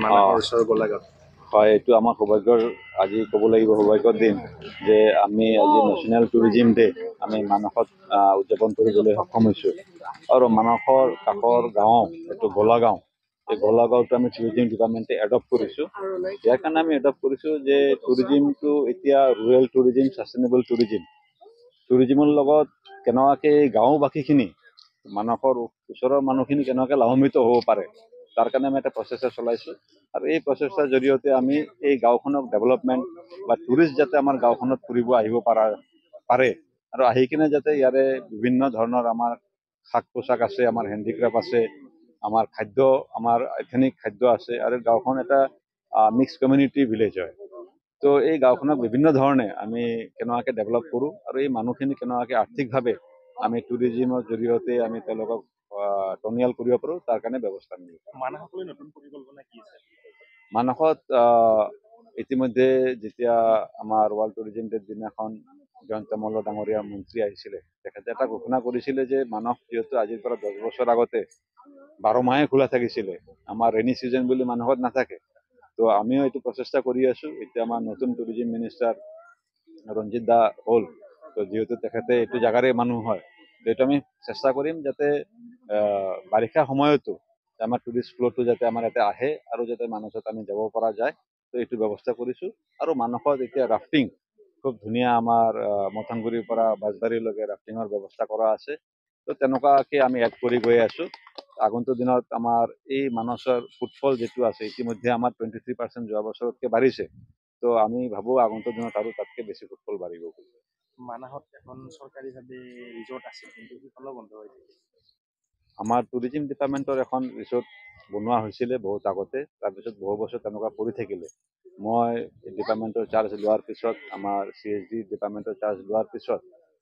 মানাহৰ অ', ওচৰৰ গোলাঘাট। হয়, এইটো আমাৰ সৌভাগ্যৰ আজি ক'ব লাগিব সৌভাগ্যৰ দিন যে আমি আজি নেশ্যনেল টুৰিজিম ডে আমি মানসত উদযাপন কৰিবলৈ সক্ষম হৈছোঁ। আৰু মানসৰ কাষৰ গাঁও এইটো গোলাগাঁও, এই গোলাগাঁওটো আমি টুৰিজিম ডিপাৰ্টমেণ্টে এডপ্ট কৰিছোঁ। ইয়াৰ কাৰণে আমি এডপ্ট কৰিছোঁ যে টুৰিজিমটো এতিয়া ৰুৰেল টুৰিজিম, ছাষ্টেইনেবল টুৰিজিমৰ লগত কেনেকুৱাকৈ গাঁওবাসীখিনি মানসৰ ওচৰৰ মানুহখিনি কেনেকুৱাকৈ লাভান্বিত হ'ব পাৰে তাৰ কাৰণে আমি এটা প্ৰচেষ্টা চলাইছোঁ। আৰু এই প্ৰচেষ্টাৰ জৰিয়তে আমি এই গাঁওখনক ডেভেলপমেণ্ট বা টুৰিষ্ট যাতে আমাৰ গাঁওখনত ফুৰিব আহিব পাৰে আৰু আহি কিনে যাতে ইয়াৰে বিভিন্ন ধৰণৰ আমাৰ শাক পোচাক আছে, আমাৰ হেণ্ডিক্ৰাফ্ট আছে, আমাৰ খাদ্য, আমাৰ এথেনিক খাদ্য আছে, আৰু গাঁওখন এটা মিক্স কমিউনিটি ভিলেজ হয়। তো এই গাঁওখনক বিভিন্ন ধৰণে আমি কেনেকুৱাকৈ ডেভেলপ কৰোঁ আৰু এই মানুহখিনি কেনেকুৱাকৈ আৰ্থিকভাৱে আমি টুৰিজিমৰ জৰিয়তে আমি তেওঁলোকক টনিয়াল কৰিব পাৰোঁ তাৰ কাৰণে ব্যৱস্থা আমি লৈছোঁ। মানাহলৈ নতুন পৰিকল্পনা কি আছে? মানসত ইতিমধ্যে যেতিয়া আমাৰ ৱৰ্ল্ড টুৰিজিম ডেৰ দিনাখন জয়ন্ত মল্ল ডাঙৰীয়া মন্ত্ৰী আহিছিলে, তেখেতে এটা ঘোষণা কৰিছিলে যে মানস যিহেতু আজিৰ পৰা 10 বছৰ আগতে 12 মাহে খোলা থাকিছিলে, আমাৰ ৰেইনি ছিজন বুলি মানসত নাথাকে। তো আমিও এইটো প্ৰচেষ্টা কৰি আছোঁ। এতিয়া আমাৰ নতুন টুৰিজিম মিনিষ্টাৰ ৰঞ্জিত দা হ'ল, তো যিহেতু তেখেতে এইটো জেগাৰে মানুহ হয়, এইটো আমি চেষ্টা কৰিম যাতে বাৰিষা সময়তো আমাৰ টুৰিষ্ট ফ্ল'টো যাতে আমাৰ ইয়াতে আহে আৰু যাতে মানসত আমি যাব পৰা যায়, তো এইটো ব্যৱস্থা কৰিছোঁ। আৰু মানসত এতিয়া ৰাফটিং খুব ধুনীয়া, আমাৰ মথাংগুৰিৰ পৰা বাজবাৰীলৈকে ৰাফটিঙৰ ব্যৱস্থা কৰা আছে। তো তেনেকুৱাকৈ আমি এড কৰি গৈ আছোঁ। আগন্তুক দিনত আমাৰ এই মানসৰ ফুটফল যিটো আছে, ইতিমধ্যে আমাৰ 23% যোৱা বছৰতকৈ বাঢ়িছে। তো আমি ভাবোঁ আগন্তুক দিনত আৰু তাতকৈ বেছি ফুটফল বাঢ়িব বুলি। মানাহত এখন চৰকাৰীভাৱে ৰিজৰ্ট আছে, কিন্তু সেইখনো বন্ধ হৈ থাকে। আমাৰ টুৰিজিম ডিপাৰ্টমেণ্টৰ এখন ৰিচৰ্ট বনোৱা হৈছিলে বহুত আগতে, তাৰপিছত বহু বছৰ তেনেকুৱা পৰি থাকিলে। মই ডিপাৰ্টমেণ্টৰ চাৰ্জ লোৱাৰ পিছত, আমাৰ CSD ডিপাৰ্টমেণ্টৰ চাৰ্জ লোৱাৰ পিছত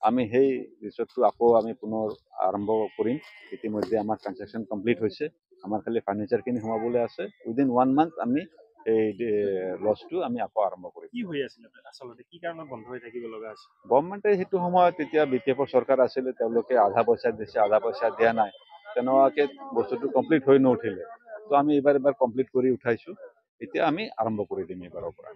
আমি সেই ৰিচৰ্টটো আকৌ আমি পুনৰ আৰম্ভ কৰিম। ইতিমধ্যে আমাৰ কনষ্ট্ৰাকশ্যন কমপ্লিট হৈছে, আমাৰ খালি ফাৰ্নিচাৰখিনি সোমাবলৈ আছে। উইদিন 1 মান্থ আমি এই লজটো আমি আকৌ আৰম্ভ কৰিম। কি হৈ আছিলে আচলতে, কি কাৰণত বন্ধ হৈ থাকিব লগা আছে? গভৰ্ণমেণ্টে সেইটো সময়ত তেতিয়া BPF চৰকাৰ আছিলে, তেওঁলোকে আধা পইচা দিছে, আধা পইচা দিয়া নাই, তেনেকুৱাকৈ বস্তুটো কমপ্লিট হৈ নুঠিলে। তো আমি এইবাৰ কমপ্লিট কৰি উঠাইছোঁ। এতিয়া আমি আৰম্ভ কৰি দিম এইবাৰৰ পৰা।